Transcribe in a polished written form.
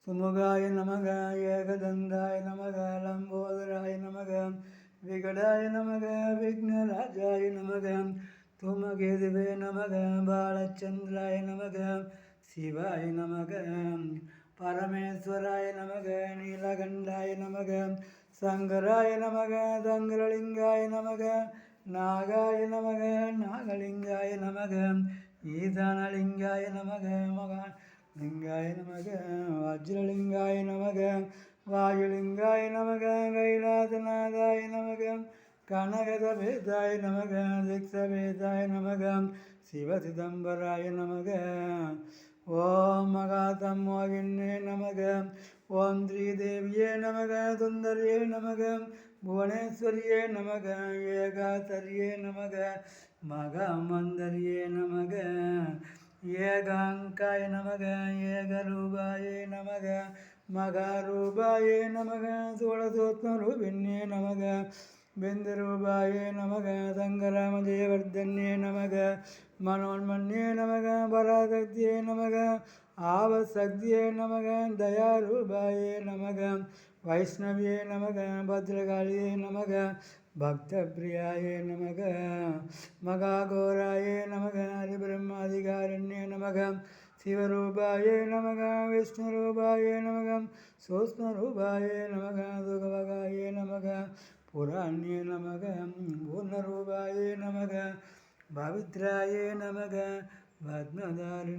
सुमुखाय नमः एकदन्ताय नमः लम्बोदराय नमः विकटाय नमः विघ्नराजाय नमः धूमकेतवे नमः बालचन्द्राय नमः शिवाय नमः परमेश्वराय नमः नीलकण्ठाय नमः शङ्कराय नमः शङ्करलिङ्गाय नमः नागाय नमः नागलिङ्गाय नमः ईशानलिङ्गाय नमः लिंगाय नमः वज्रलिंगाय नमः वायुलिंगाय नमः कैलासनाथाय नमः कनकसमेताय नमः दिक्समेताय नमः शिवचिदम्बराय नमः ओम महातमोगिन्ये नमः ओम श्रीदेव्ये नमः सुन्दर्ये नमः भुवनेश्वर्ये नमः एकातर्ये नमः महामन्दर्ये नमः ஏகாங்காய நமக ஏகரூபாயே நமக மகாரூபாயே நமக சோழசோத்மரூபிண்யே நமக பிந்துரூபாயே நமக சங்கராமஜயவர்தன்யே நமக மனோன்மன்யே நமக பராசக்தியே நமக ஆவசக்தியே நமக தயாரூபாயே நமக வைஷ்ணவியே நமக பத்ரகாளியே நமக भक्तप्रियाय नमः महाघोराय नमः हरिब्रह्माधिकारण्ये नमः शिवरूपाय नमः विष्णुरूपाय नमः सूक्ष्मरूपाय नमः सुखभगाय नमः पुराण्ये नमः पूर्णरूपाय नमः पवित्राय नमः पद्मधारिणे